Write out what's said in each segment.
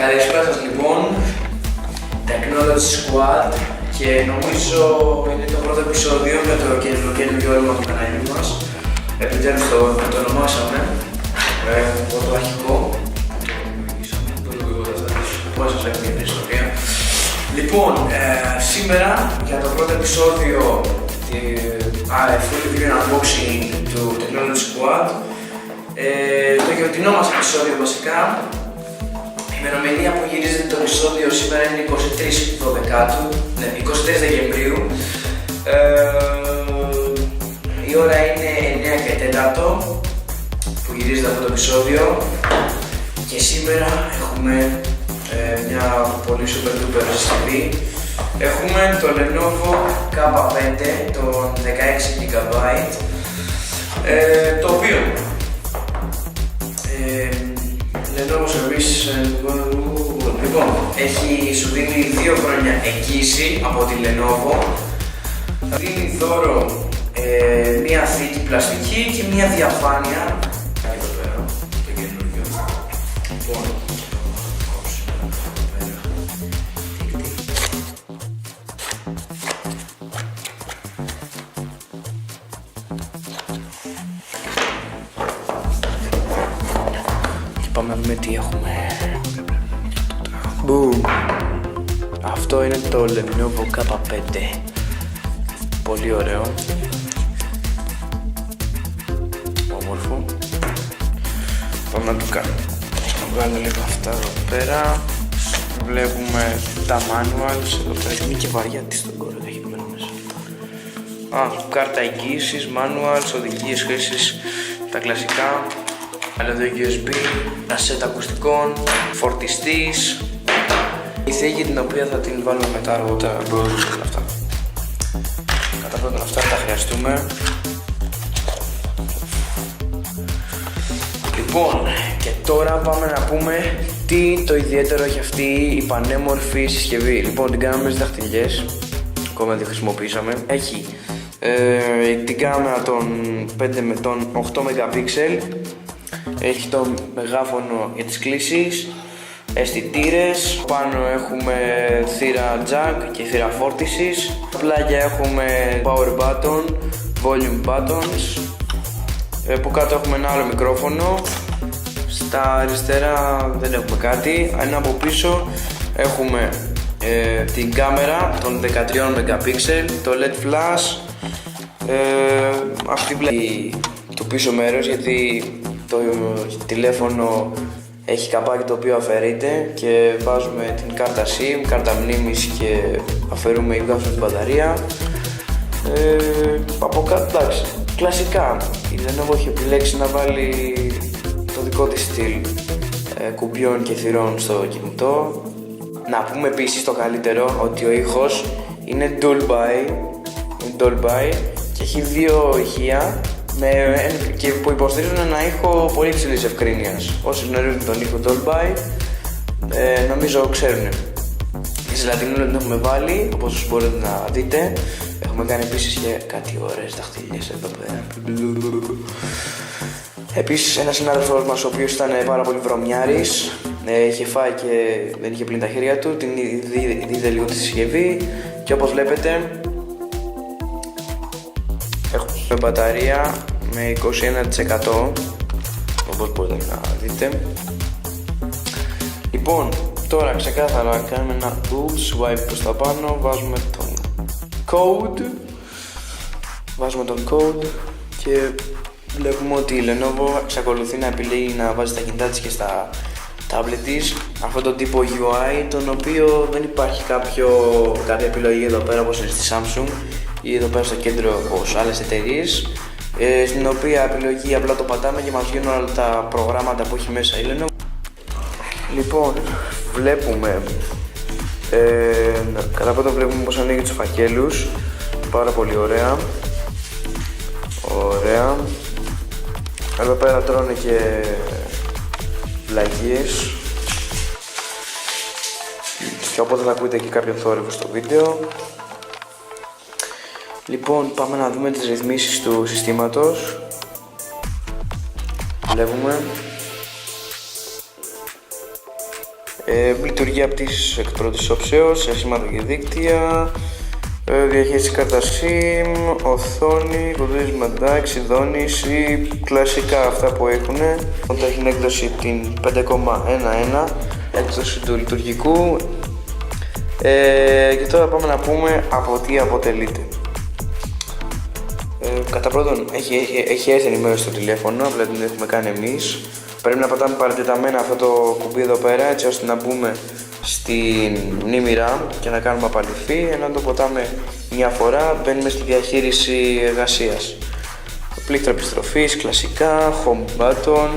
Καλησπέρα σας λοιπόν, Technology Squad, και νομίζω είναι το πρώτο επεισόδιο με το καινούργιο όνομα του κανάλι μας. Επιτέλους το ονομάσαμε, το αρχικό. Πώς σας έκανε την ιστορία. Λοιπόν, σήμερα για το πρώτο επεισόδιο full video unboxing του Technology Squad, το γιορτινό μας επεισόδιο βασικά. Η ημερομηνία που γυρίζεται το επεισόδιο σήμερα είναι 23 Δεκεμβρίου. Η ώρα είναι 9 και 4 που γυρίζεται αυτό το επεισόδιο και σήμερα έχουμε μια πολύ super duper συσκευή. Έχουμε το Lenovo K5, το 16GB, το οποίο Lenovo Service, λοιπόν, σου δίνει 2 χρόνια εγγύηση από τη Lenovo. Δίνει δώρο μία θήκη πλαστική και μία διαφάνεια. Εδώ πέρα, το καινούργιο. Λοιπόν, πάμε να δούμε τι έχουμε. Boom. Αυτό είναι το Lenovo K5. Πολύ ωραίο. Όμορφο. Πάμε να το κάνουμε. Να βγάλω λίγο αυτά εδώ πέρα. Βλέπουμε τα manuals εδώ πέρα. Είναι και βαριά, τι στον κόρο έχει πέρα μέσα. Κάρτα εγγύησης, manuals, οδηγίες χρήσης, τα κλασικά. Αλλά εδώ USB, ένα set ακουστικών, φορτιστής, η θήκη την οποία θα την βάλουμε μετά αργότερα. Αυτά. Κατά πρώτον αυτά τα χρειαστούμε. Λοιπόν, και τώρα πάμε να πούμε τι το ιδιαίτερο έχει αυτή η πανέμορφη συσκευή. Λοιπόν, την κάναμε με δαχτυλιές, ακόμα δεν τη χρησιμοποιήσαμε. Έχει την κάμερα των 5 με τον 8 MP. Έχει το μεγάφωνο για τις κλήσεις, αισθητήρες, πάνω έχουμε θύρα jack και θύρα φόρτισης, πλάγια έχουμε power button, volume buttons, από κάτω έχουμε ένα άλλο μικρόφωνο, στα αριστερά δεν έχουμε κάτι, ενώ από πίσω έχουμε την κάμερα των 13 MP, το LED flash, αυτή το πίσω μέρος, γιατί το τηλέφωνο έχει καπάκι το οποίο αφαιρείται και βάζουμε την κάρτα SIM, κάρτα μνήμης και αφαιρούμε ή βγάζουμε την μπαταρία. Από κάτω, εντάξει, κλασικά η Lenovo έχει επιλέξει να βάλει το δικό της στυλ κουμπιών και θυρών στο κινητό. Να πούμε επίσης το καλύτερο, ότι ο ήχος είναι Dolby και έχει 2 ηχεία και που υποστηρίζουν ένα ήχο πολύ υψηλής ευκρίνειας. Όσοι γνωρίζουν τον ήχο Dolby, νομίζω ξέρουν. Τη ζελατινούλα την έχουμε βάλει, όπως μπορείτε να δείτε. Έχουμε κάνει επίσης και κάτι ωραίες δαχτυλιές εδώ πέρα. Επίσης ένας συνάδελφος μας, ο οποίος ήταν πάρα πολύ βρωμιάρης, είχε φάει και δεν είχε πλύνει τα χέρια του, την είδε λίγο τη συσκευή και όπως βλέπετε έχουμε μπαταρία με 21%, όπως μπορείτε να δείτε. Λοιπόν, τώρα ξεκάθαρα κάνουμε ένα swipe προς τα πάνω, βάζουμε τον code και βλέπουμε ότι η Lenovo εξακολουθεί να επιλέγει να βάζει τα κινητά της και στα tablet της αυτό το τύπο UI, τον οποίο δεν υπάρχει κάποια επιλογή εδώ πέρα όπως είναι στη Samsung ή εδώ πέρα στο κέντρο όπως άλλες εταιρείες, στην οποία επιλογή απλά το πατάμε και μας βγαίνουν όλα τα προγράμματα που έχει μέσα η Lenovo. Λοιπόν, βλέπουμε κατά πρώτα βλέπουμε πως ανοίγει τους φακέλους, πάρα πολύ ωραία. Εδώ πέρα τρώνε και βλαγίες και οπότε θα ακούτε και κάποιο θόρυβο στο βίντεο. Λοιπόν, πάμε να δούμε τις ρυθμίσεις του συστήματος. Βλέπουμε Λειτουργεί απτής εκ πρώτης όψεως, σε σήματα και δίκτυα, διαχείριση κάρτα SIM, οθόνη, κοντρίσμα εντάξει, δόνηση, κλασικά αυτά που έχουν. Όταν έχει έκδοση την 5,11, έκδοση του λειτουργικού. Και τώρα πάμε να πούμε από τι αποτελείται. Κατά πρώτον, έχει έρθει ενημέρωση στο τηλέφωνο, απλά την έχουμε κάνει εμείς. Πρέπει να πατάμε παρατεταμένα αυτό το κουμπί εδώ πέρα, έτσι ώστε να μπούμε στην μνήμη RAM και να κάνουμε απαλληφή, ενώ αν το πατάμε μια φορά μπαίνουμε στη διαχείριση εργασίας. Πλήκτρα επιστροφής, κλασικά, home button,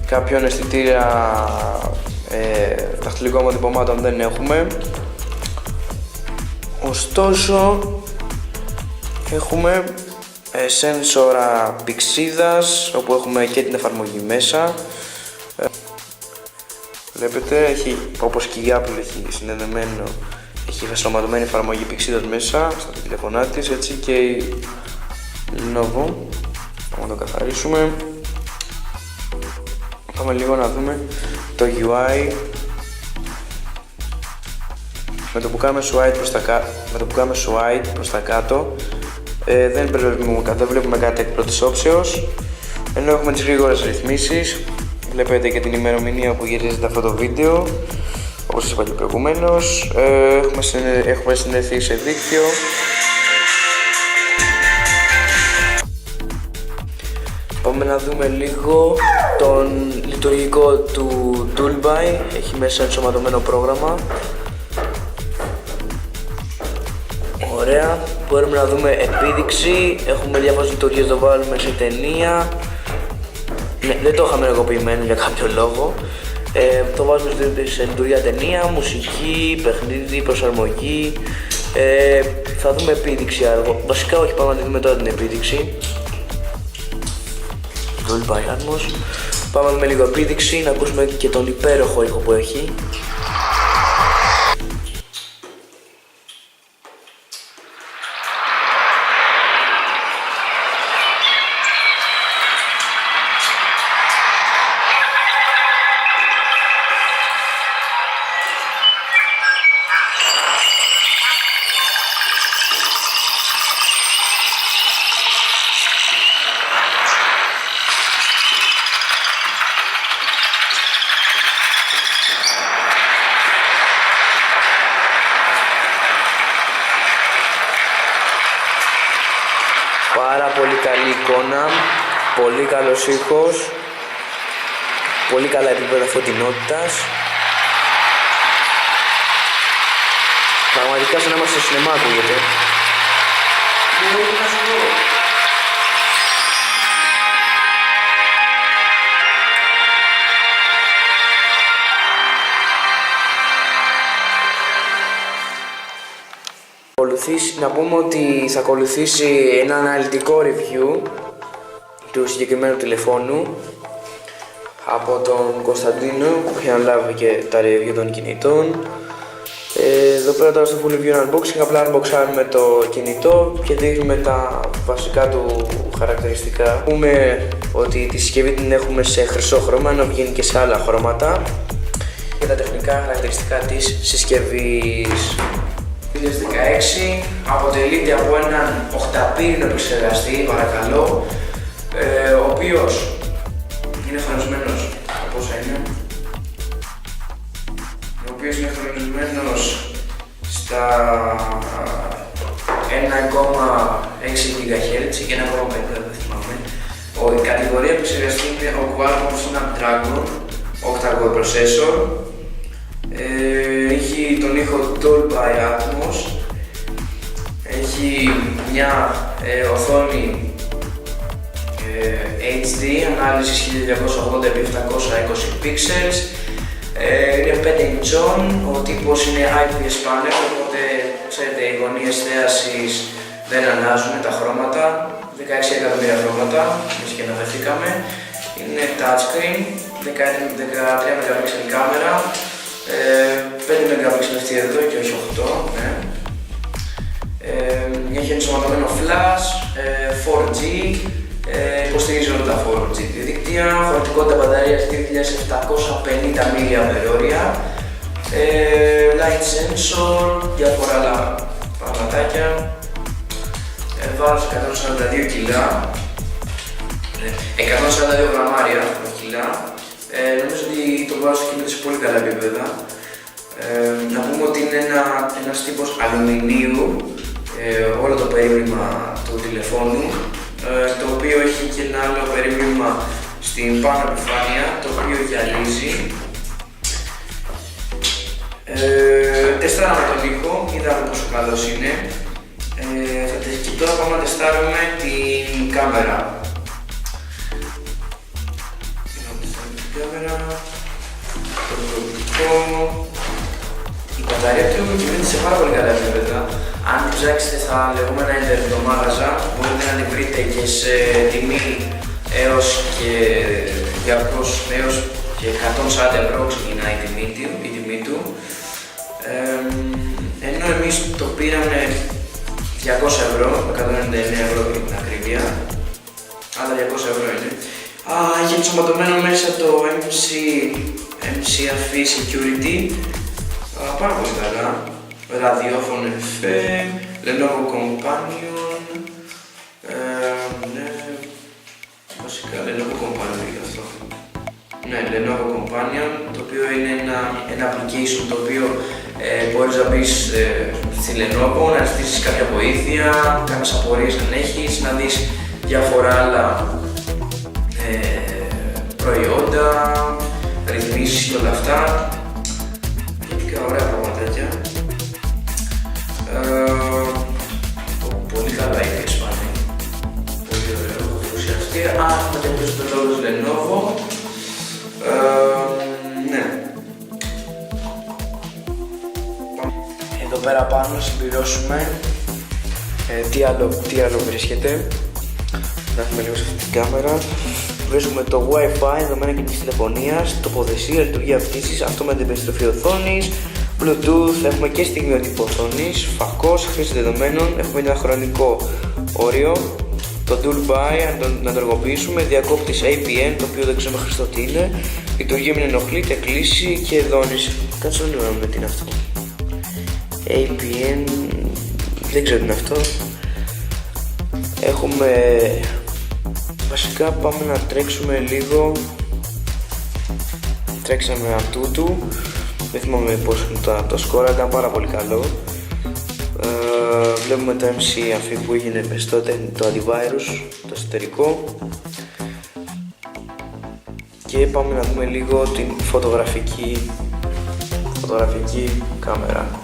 κάποιον αισθητήρα δαχτυλικών αποτυπωμάτων δεν έχουμε. Ωστόσο έχουμε σένσορα πηξίδας, όπου έχουμε και την εφαρμογή μέσα. Βλέπετε, έχει, όπως και η Apple έχει συνδεδεμένο, έχει ενσωματωμένη εφαρμογή πηξίδας μέσα στα τηλέφωνά της, έτσι και η Lenovo. Πάμε να το καθαρίσουμε. Πάμε λίγο να δούμε το UI. Με το που κάνουμε swipe προς τα κάτω, δεν βλέπουμε κάτι εκ πρώτης όψεως, ενώ έχουμε τις γρήγορες ρυθμίσεις. Βλέπετε και την ημερομηνία που γυρίζεται αυτό το βίντεο, όπως σας είπα και προηγουμένως. Έχουμε συνδεθεί σε δίκτυο. Πάμε να δούμε λίγο τον λειτουργικό του Toolby. Έχει μέσα ενσωματωμένο πρόγραμμα. Ωραία, μπορούμε να δούμε επίδειξη, έχουμε διάφορες λειτουργίες, το βάλουμε σε ταινία. Ναι, δεν το είχαμε ενεργοποιημένο για κάποιο λόγο. Το βάζουμε σε λειτουργία ταινία, μουσική, παιχνίδι, προσαρμογή. Θα δούμε επίδειξη αργό. Βασικά όχι, πάμε να δούμε τώρα την επίδειξη. Dolby Atmos. Πάμε να δούμε λίγο επίδειξη, να ακούσουμε και τον υπέροχο ήχο που έχει. Πάρα πολύ καλή εικόνα, πολύ καλός ήχος, πολύ καλά επίπεδα φωτεινότητας. Πραγματικά σαν να είμαστε στο σινεμά ακούγεται. Να πούμε ότι θα ακολουθήσει ένα αναλυτικό review του συγκεκριμένου τηλεφώνου από τον Κωνσταντίνο που έχει αναλάβει και τα review των κινητών. Εδώ πέρα τώρα στο full review unboxing απλά unboxάρουμε το κινητό και δείχνουμε τα βασικά του χαρακτηριστικά. Πούμε ότι τη συσκευή την έχουμε σε χρυσό χρώμα, ενώ βγαίνει και σε άλλα χρώματα, και τα τεχνικά χαρακτηριστικά της συσκευής. 2016 αποτελείται από έναν οχταπύρινο επεξεργαστή, παρακαλώ, ο οποίος είναι χρονισμένος από όσα είναι, ο οποίος είναι χρονισμένος στα 1,6 GHz και 1,5, δεν θυμάμαι. Η κατηγορία επεξεργαστή είναι ο Qualcomm Snapdragon 8 core processor. Έχει τον ήχο Dolby Atmos, έχει μια οθόνη HD ανάλυσης 1280x720 pixels, είναι 5 inch, ο τύπος είναι IPS panel, οπότε ξέρετε οι γωνίες θέασης δεν αλλάζουν τα χρώματα, 16 εκατομμύρια χρώματα, εμείς και αναφερθήκαμε, είναι touchscreen, 13 MP κάμερα, 5 MP αυτή εδώ και όχι 8, ναι. Έχει ενσωματωμένο flash, 4G, Υποστηρίζει όλα τα 4G δίκτυα, χωρητικότητα μπαταρίας 2750 mAh, light sensor, διάφορα άλλα πραγματάκια, βάρος 142 κιλά, 142 γραμμάρια κιλά. Νομίζω ότι το βάρος κινείται σε πολύ καλά επίπεδα. Να πούμε ότι είναι ένας τύπος αλουμινίου, όλο το περίμνημα του τηλεφώνου, το οποίο έχει και ένα άλλο περίμνημα στην πάνω επιφάνεια, το οποίο γυαλίζει. Τεστάραμε τον ήχο, είδαμε πόσο καλός είναι. Και τώρα πάμε να τεστάρουμε την κάμερα. Η μπαταρία του κινείται σε πάρα πολύ καλά επίπεδα. Αν ψάξετε στα λεγόμενα εντερνομάγαζα, μπορείτε να την βρείτε και σε τιμή έως και 140 ευρώ ξεκινάει η τιμή του. Ενώ εμείς το πήραμε 200 ευρώ, 199 ευρώ για την ακρίβεια, άλλα 200 ευρώ είναι. Έχει ενσωματωμένο μέσα το MCAfee Security, πάρα πολύ καλά, ραδιόφωνο FM, Lenovo Companion, ναι, βασικά Lenovo Companion είναι αυτό. Ναι, Lenovo Companion, το οποίο είναι ένα application το οποίο μπορείς να μπεις στη Lenovo, να ζητήσεις κάποια βοήθεια, κάποιες απορίες αν έχεις, να δεις διάφορα άλλα προϊόντα, ρυθμίσεις και όλα αυτά. Γενικά ωραία πραγματάκια. Πολύ καλά είναι η Ισπανία. Πολύ ωραίο, έχω ενθουσιαστεί. Έχουμε και πίσω το λόγο Lenovo. Ναι. Εδώ πέρα πάνω συμπληρώσουμε τι άλλο βρίσκεται. Να έχουμε λίγο σε αυτή την κάμερα. Βρίσκουμε το Wi-Fi, δεδομένα κινητής τηλεφωνίας, τοποθεσία, λειτουργία φτύσης, αυτόματη περιστροφή οθόνης, Bluetooth, έχουμε και στιγμιότυπο οθόνης, φακός, χρήση δεδομένων, έχουμε ένα χρονικό όριο, το Dual Buy, να το ενεργοποιήσουμε, διακόπτης APN, το οποίο δεν ξέρω μέχρι τι είναι, λειτουργία μην ενοχλείται, κλίση και δόνηση. Κάτσε να δούμε τι είναι αυτό. APN, δεν ξέρω τι είναι αυτό. Έχουμε... Βασικά πάμε να τρέξουμε λίγο. Τρέξαμε αυτού. Δεν θυμάμαι πώς είναι το σκορ, ήταν πάρα πολύ καλό. Βλέπουμε το MCAfee που έγινε πες τότε, το antivirus, το εσωτερικό. Και πάμε να δούμε λίγο την φωτογραφική κάμερα.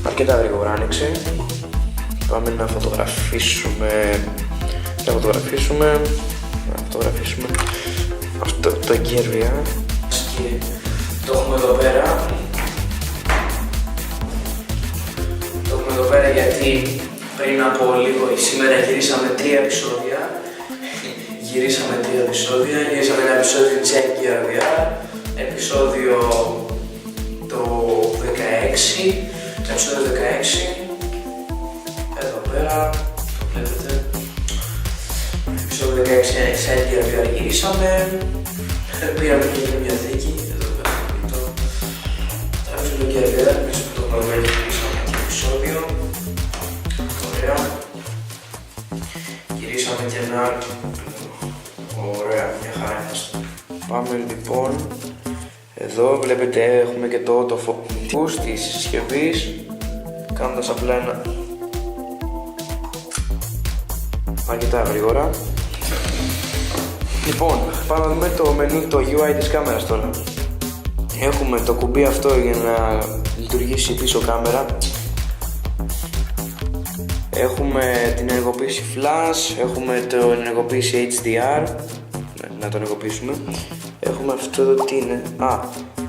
Αρκετά γρήγορα άνοιξε. Πάμε να φωτογραφίσουμε αυτό το εγκέρβια και το έχουμε εδώ πέρα. Γιατί πριν από λίγο σήμερα γυρίσαμε 3 επεισόδια. Γυρίσαμε ένα επεισόδιο της εγκέρβια, επεισόδιο το 16, επεισόδιο 16, εδώ πέρα, το βλέπετε. Στο 16 σε εγκέρβια γυρίσαμε, πήραμε και μια διαθήκη, εδώ πέρα θα αφήσουμε και εγκέρβια, πίσω από το κομμάτι γυρίσαμε και επεισόδιο. Ωραία. Γυρίσαμε και ένα άλλο. Ωραία, μια χαρά είμαστε. Πάμε λοιπόν, εδώ βλέπετε έχουμε και το φωτισμό της συσκευής, κάνοντας απλά ένα αρκετά γρήγορα. Λοιπόν, πάμε να δούμε το μενού, το UI της κάμερας τώρα. Έχουμε το κουμπί αυτό για να λειτουργήσει πίσω κάμερα. Έχουμε την ενεργοποίηση flash, έχουμε την ενεργοποίηση HDR, να το ενεργοποιήσουμε. Έχουμε αυτό το τι είναι,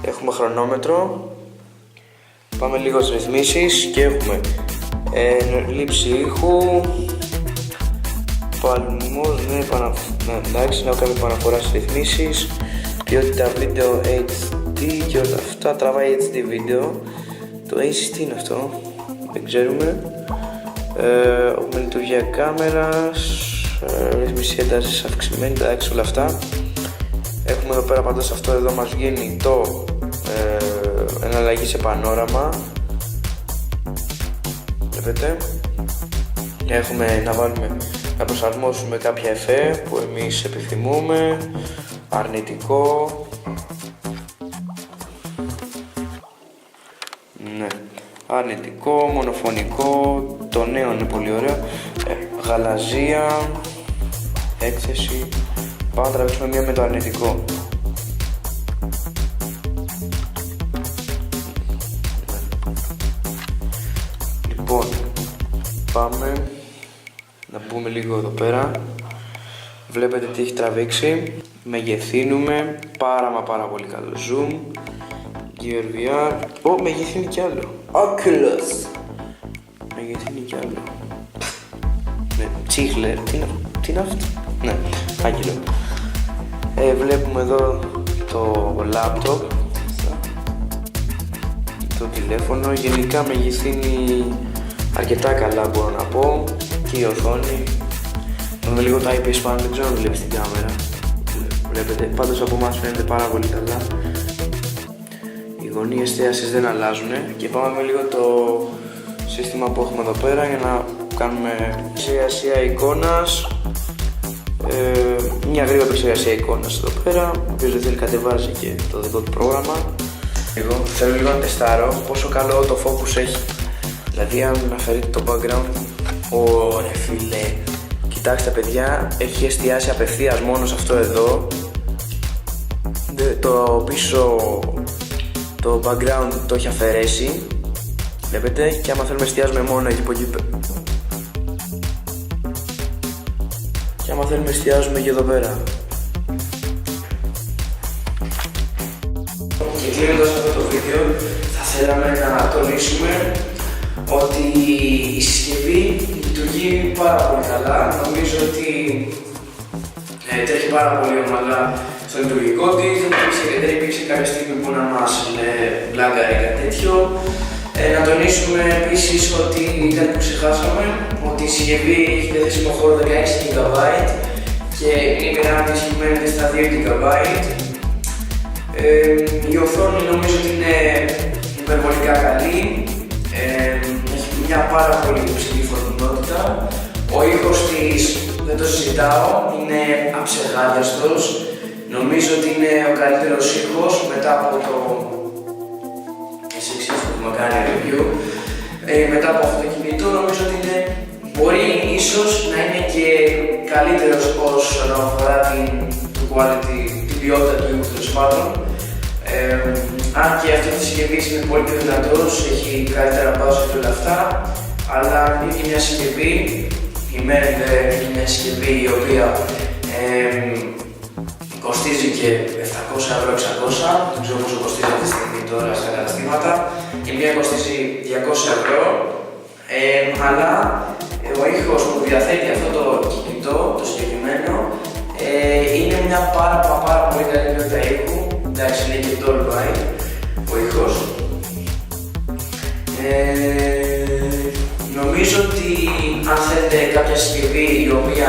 έχουμε χρονόμετρο. Πάμε λίγο στις ρυθμίσεις και έχουμε λήψη ήχου, παλμός, εντάξει, να κάνουμε επαναφορά στις ρυθμίσεις, ποιότητα βίντεο HD και όλα αυτά, τραβάει HD βίντεο. Το Asus τι είναι αυτό, δεν ξέρουμε. Έχουμε λειτουργία κάμερας, ρύθμιση έντασης αυξημένη, εντάξει, όλα αυτά. Έχουμε εδώ πέρα πάντως, αυτό εδώ μας βγαίνει το εναλλαγή σε πανόραμα. Βλέπετε, έχουμε να προσαρμόσουμε κάποια εφέ που εμείς επιθυμούμε. Αρνητικό, ναι, αρνητικό, μονοφωνικό, το νέο είναι πολύ ωραίο, γαλαζία, έκθεση. Πάμε να τραβήξουμε μία με το αρνητικό. Λοιπόν, πάμε να μπούμε λίγο εδώ πέρα. Βλέπετε τι έχει τραβήξει. Μεγεθύνουμε, πάρα πολύ καλό zoom. Gear VR. Μεγεθύνει κι άλλο. Oculus. Μεγεθύνει κι άλλο. Ναι, τσίχλερ. Τι είναι αυτό? Ναι, άγγελο. Βλέπουμε εδώ το laptop, το τηλέφωνο. Γενικά μεγεθύνει αρκετά καλά, μπορώ να πω. Και η οθόνη. Δούμε λίγο τα IPS πάνω, δεν ξέρω αν βλέπεις την κάμερα. Βλέπετε, πάντως από εμάς φαίνεται πάρα πολύ καλά. Οι γωνίες εστίασης δεν αλλάζουν. Και πάμε με λίγο το σύστημα που έχουμε εδώ πέρα για να κάνουμε επεξεργασία εικόνας. Μια γρήγορη επεξεργασία εικόνας εδώ πέρα. Όποιος δεν θέλει κατεβάζει και το δικό του πρόγραμμα. Εγώ θέλω λίγο να τεστάρω πόσο καλό το focus έχει. Δηλαδή αν αφαιρείτε το background. Ωραία φίλε. Κοιτάξτε παιδιά, έχει εστιάσει απευθείας μόνο σε αυτό εδώ. Το πίσω, το background το έχει αφαιρέσει. Βλέπετε, και άμα θέλουμε εστιάζουμε μόνο εκεί που εκεί. Και άμα θέλουμε εστιάζουμε και εδώ πέρα. Και κλείνοντας αυτό το βίντεο, θα θέλαμε να τονίσουμε ότι η συσκευή λειτουργεί πάρα πολύ καλά. Νομίζω ότι τρέχει πάρα πολύ ομαλά στο λειτουργικό της. Δεν υπήρξε κάποια στιγμή που να μας μπλάγκαρε ή κάτι τέτοιο. Να τονίσουμε επίσης ότι κάτι που ξεχάσαμε, ότι η συσκευή έχει διαθέσιμο χώρο 16 GB και η RAM της κυμαίνεται στα 2 GB. Η οθόνη νομίζω ότι είναι υπερβολικά καλή. Έχει μια πάρα πολύ υψηλή φωτεινότητα. Ο ήχος της, δεν το συζητάω, είναι αψεγάδιαστος. Νομίζω ότι είναι ο καλύτερος ήχος μετά από το SX που έχουμε κάνει review. Μετά από αυτό το κινητό νομίζω ότι μπορεί ίσως να είναι και καλύτερος όσον αφορά την ποιότητα του ήχου τέλος πάντων. Αν και αυτή τη συσκευή είναι πολύ πιο δυνατός, έχει καλύτερα μπάζα και όλα αυτά, αλλά είναι και μια συσκευή, η Merv είναι μια συσκευή η οποία κοστίζει και 700 ευρώ, 600, δεν ξέρω πόσο κοστίζει αυτή τη στιγμή τώρα στα καταστήματα, η μία κοστίζει 200 ευρώ, αλλά ο ήχος που διαθέτει αυτό το κινητό, το συγκεκριμένο, είναι μια πάρα πολύ καλή ποιότητα ήχου. Εντάξει, είναι και Dolby ο ήχος. Νομίζω ότι αν θέλετε κάποια συσκευή η οποία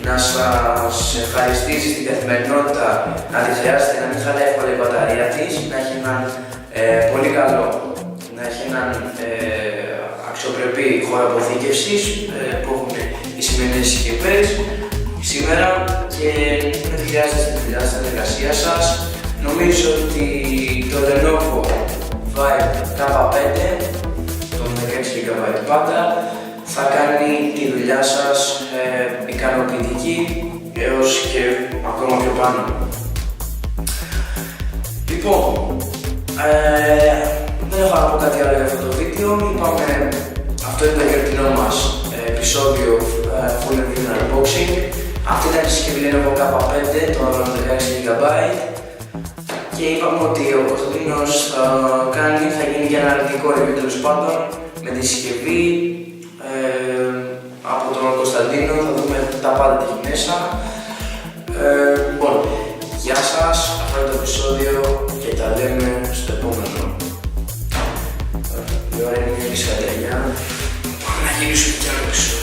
να σας ευχαριστήσει στην καθημερινότητα, να τη χρειάζεται, να μην χαλάει εύκολα η μπαταρία της, να έχει έναν πολύ καλό, να έχει έναν αξιοπρεπή χώρο αποθήκευσης που έχουν οι σημερινές συσκευές σήμερα και να τη χρειάζεται στην δουλειά, στην εργασία σας. Νομίζω ότι το Lenovo Vibe K5, το 16 GB πάντα, θα κάνει τη δουλειά σας ικανοποιητική έως και ακόμα πιο πάνω. Λοιπόν, δεν έχω να πω κάτι άλλο για αυτό το βίντεο. Είπαμε, αυτό είναι το εγκριτινό μας επεισόδιο full review and unboxing. Αυτή ήταν η συσκευή Lenovo K5, το 16 GB. Και είπαμε ότι ο Κωνσταντίνος θα γίνει και ένα αρνητικό review τέλος πάντων με τη συσκευή από τον Κωνσταντίνο, θα δούμε τα πάντα τι έχει μέσα. Λοιπόν, γεια σας, αυτό είναι το επεισόδιο και τα λέμε στο επόμενο. Η ώρα είναι 9:30, πάμε να γυρίσουμε κι άλλο επεισόδιο.